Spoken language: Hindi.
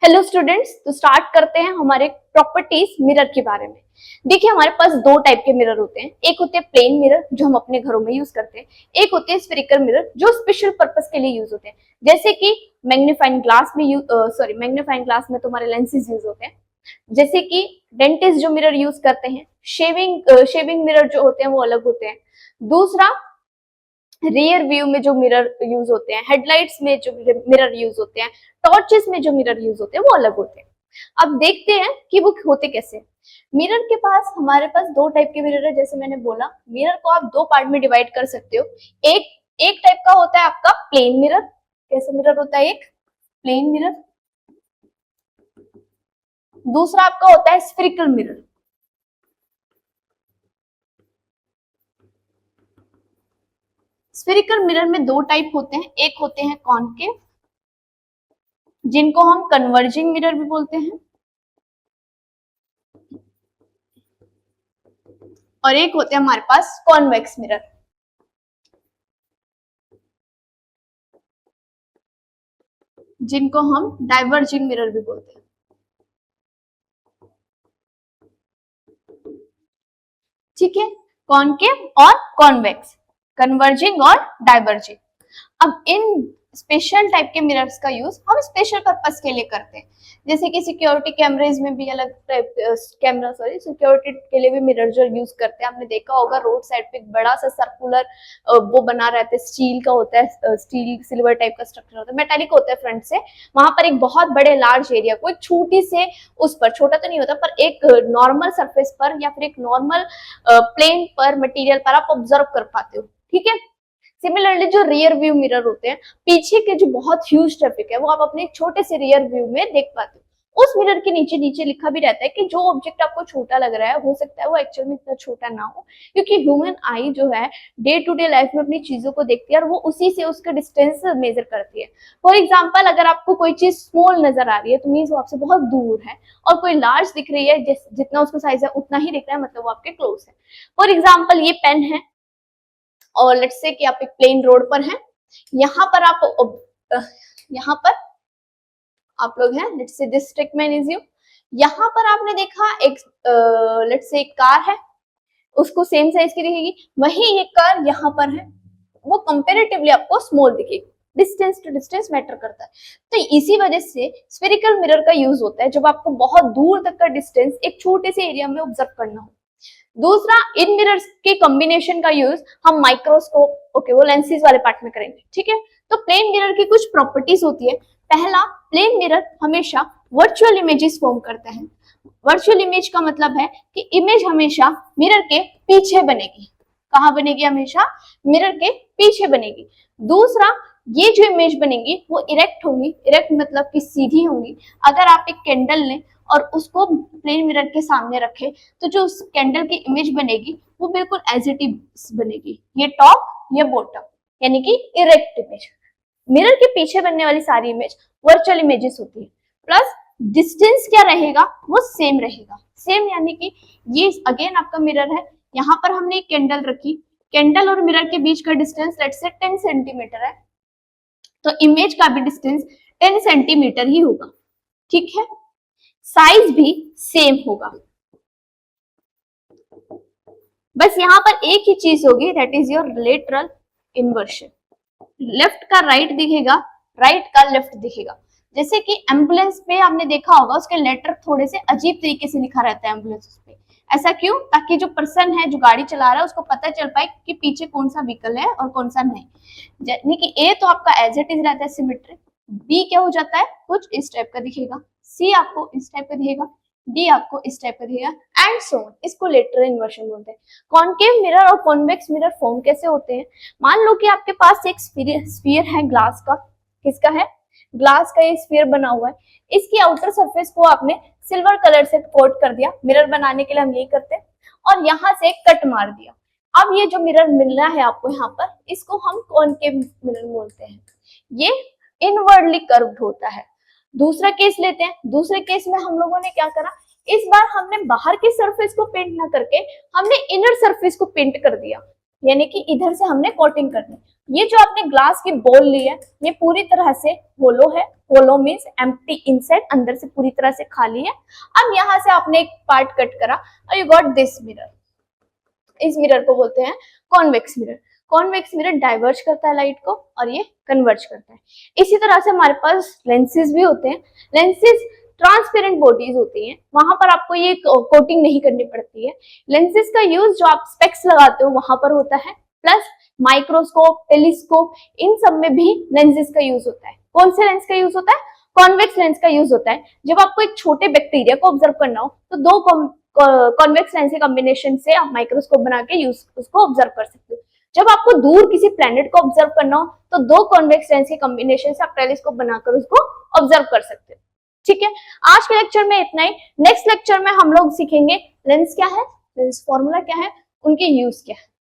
हेलो स्टूडेंट्स, तो स्टार्ट करते हैं हमारे प्रॉपर्टीज मिरर के बारे में। देखिए, हमारे पास दो टाइप के मिरर होते हैं। एक होते हैं प्लेन मिरर जो हम अपने घरों में यूज करते हैं, एक होते हैं स्फेरिकल मिरर जो स्पेशल पर्पस के लिए यूज होते हैं, जैसे कि मैग्नीफाइंग ग्लास में मैग्नीफाइंग ग्लास में तुम्हारे लेंसेज यूज होते हैं, जैसे कि डेंटिस्ट जो मिरर यूज करते हैं, शेविंग मिरर जो होते हैं वो अलग होते हैं। दूसरा, रियर व्यू में जो मिरर यूज होते हैं, हेडलाइट्स में जो मिरर यूज होते हैं, टॉर्चेस में जो मिरर यूज होते हैं वो अलग होते हैं। अब देखते हैं कि वो होते कैसे। मिरर के पास हमारे पास दो टाइप के मिरर है। जैसे मैंने बोला, मिरर को आप दो पार्ट में डिवाइड कर सकते हो। एक एक टाइप का होता है आपका प्लेन मिरर। कैसा मिरर होता है? एक प्लेन मिरर। दूसरा आपका होता है स्फेरिकल मिरर। स्फेरिकल मिरर में दो टाइप होते हैं। एक होते हैं कॉनकेव, जिनको हम कन्वर्जिंग मिरर भी बोलते हैं, और एक होते हैं हमारे पास कॉन्वेक्स मिरर, जिनको हम डाइवर्जिंग मिरर भी बोलते हैं। ठीक है, कॉनकेव और कॉन्वेक्स, कन्वर्जिंग और डाइवर्जिंग। अब इन स्पेशल टाइप के मिरर्स का यूज हम स्पेशल पर्पस के लिए करते हैं, जैसे कि सिक्योरिटी कैमरेज में भी अलग टाइप सिक्योरिटी के लिए भी मिरर जो यूज करते हैं। आपने देखा होगा रोड साइड पे एक बड़ा सा सर्कुलर वो बना रहता है, स्टील का होता है, स्टील सिल्वर टाइप का स्ट्रक्चर होता है, मेटालिक होता है फ्रंट से। वहां पर एक बहुत बड़े लार्ज एरिया को एक छोटी से, उस पर छोटा तो नहीं होता पर एक नॉर्मल सरफेस पर या फिर एक नॉर्मल प्लेन पर मटेरियल पर आप ऑब्जर्व कर पाते हो। ठीक है, सिमिलरली जो रियर व्यू मिरर होते हैं, पीछे के जो बहुत ह्यूज ट्रैफिक है वो आप अपने छोटे से रियर व्यू में देख पाते हो। उस मिरर के नीचे नीचे लिखा भी रहता है कि जो ऑब्जेक्ट आपको छोटा लग रहा है, हो सकता है वो एक्चुअल में इतना छोटा ना हो, क्योंकि ह्यूमन आई जो है डे टू डे लाइफ में अपनी चीजों को देखती है और वो उसी से उसका डिस्टेंस मेजर करती है। फॉर एग्जाम्पल, अगर आपको कोई चीज स्मॉल नजर आ रही है तो मीन्स वो आपसे बहुत दूर है, और कोई लार्ज दिख रही है जितना उसका साइज है उतना ही दिख रहा है, मतलब वो आपके क्लोज है। फॉर एग्जाम्पल, ये पेन है और लेट्स से कि आप एक प्लेन रोड पर हैं। यहाँ पर यहाँ पर आप लोग हैं, let's say this Stickman is you. यहाँ पर आपने देखा एक लेट्स से एक कार है, उसको सेम साइज की दिखेगी। वही ये कार यहाँ पर है, वो कंपैरेटिवली आपको स्मॉल दिखेगी। डिस्टेंस टू डिस्टेंस मैटर करता है। तो इसी वजह से स्फेरिकल मिरर का यूज होता है जब आपको बहुत दूर तक का डिस्टेंस एक छोटे से एरिया में ऑब्जर्व करना हो। दूसरा, इन मिरर्स के कॉम्बिनेशन का यूज हम माइक्रोस्कोप वो लेंसेज वाले पार्ट में करेंगे। ठीक है, तो प्लेन मिरर की कुछ प्रॉपर्टीज होती है। पहला, प्लेन मिरर हमेशा वर्चुअल इमेजेस फॉर्म करता है। वर्चुअल इमेज का मतलब है कि इमेज हमेशा मिरर के पीछे बनेगी। कहाँ बनेगी? हमेशा मिरर के पीछे बनेगी। दूसरा, ये जो इमेज बनेगी वो इरेक्ट होगी। इरेक्ट मतलब कि सीधी होंगी। अगर आप एक कैंडल लें और उसको प्लेन मिरर के सामने रखें तो जो उस कैंडल की इमेज बनेगी वो बिल्कुल एज इट इज बनेगी, ये टॉप ये बॉटम, यानी कि इरेक्ट इमेज। मिरर के पीछे बनने वाली सारी इमेज वर्चुअल इमेजेस होती है। प्लस डिस्टेंस क्या रहेगा? वो सेम रहेगा। सेम यानी कि ये अगेन आपका मिरर है, यहाँ पर हमने एक कैंडल रखी, कैंडल और मिरर के बीच का डिस्टेंस लेट्स से 10 सेंटीमीटर है, तो इमेज का भी डिस्टेंस 10 सेंटीमीटर ही होगा। ठीक है, साइज भी सेम होगा। बस यहाँ पर एक ही चीज होगी, that is your lateral inversion. Left का राइट दिखेगा, राइट का लेफ्ट दिखेगा। जैसे कि एम्बुलेंस पे आपने देखा होगा, उसके लेटर थोड़े से अजीब तरीके से लिखा रहता है एम्बुलेंस पे। ऐसा क्यों? ताकि जो पर्सन है जो गाड़ी चला रहा है उसको पता चल पाए कि पीछे कौन सा व्हीकल है और कौन सा नहीं। यानी कि ए तो आपका एज इट इज रहता है सिमेट्रिक, बी क्या हो जाता है? कुछ इस टाइप का दिखेगा, सी आपको इस टाइप का दिखेगा, डी आपको इस टाइप का दिखेगा, एंड सो ऑन। इसको लेटरल इन्वर्शन बोलते हैं। कॉनकेव मिरर और कॉन्वेक्स मिरर फॉर्म कैसे होते हैं? मान लो कि आपके पास एक स्फीयर है ग्लास का। किसका है? ग्लास का ये स्फीयर बना हुआ है। इसकी आउटर सरफेस को आपने सिल्वर कलर से कोट कर दिया। मिरर बनाने के लिए हम यही करते हैं, और यहाँ से कट मार दिया। अब ये जो मिरर मिल रहा है आपको यहाँ पर, इसको हम कॉनकेव मिरर बोलते हैं। ये इनवर्डली कर्व्ड होता है। दूसरा केस लेते हैं। दूसरे केस में हम लोगों ने क्या करा, इस बार हमने बाहर की सरफेस को पेंट ना करके हमने इनर सरफेस को पेंट कर दिया। यानी कि इधर से हमने कोटिंग करनी। ये जो आपने ग्लास की बॉल ली है ये पूरी तरह से होलो है। होलो मीन्स एम्प्टी इनसाइड, अंदर से पूरी तरह से खाली है। अब यहाँ से आपने एक पार्ट कट करा और यू गॉट दिस मिरर। इस मिरर को बोलते हैं convex mirror. Convex mirror diverge करता है लाइट को और ये कन्वर्ज करता है। इसी तरह से हमारे पास लेंसेज भी होते हैं। लेंसेज ट्रांसपेरेंट बॉडीज होती हैं, वहां पर आपको ये कोटिंग नहीं करनी पड़ती है। लेंसेज का यूज जो आप स्पेक्स लगाते हो वहां पर होता है, प्लस माइक्रोस्कोप, टेलीस्कोप, इन सब में भी लेंसेज का यूज होता है। कौन से लेंस का यूज होता है? कॉन्वेक्स लेंस का यूज होता है। जब आपको एक छोटे बैक्टीरिया को ऑब्जर्व करना हो तो दो कॉन्वेक्स लेंस के कॉम्बिनेशन से आप माइक्रोस्कोप बना के यूज उसको ऑब्जर्व कर सकते हो। जब आपको दूर किसी प्लेनेट को ऑब्जर्व करना हो तो दो कॉन्वेक्स लेंस के कॉम्बिनेशन से आप टेलीस्कोप बनाकर उसको ऑब्जर्व कर सकते हो। ठीक है, आज के लेक्चर में इतना ही। नेक्स्ट लेक्चर में हम लोग सीखेंगे लेंस क्या है, लेंस फॉर्मूला क्या है, उनके यूज क्या है।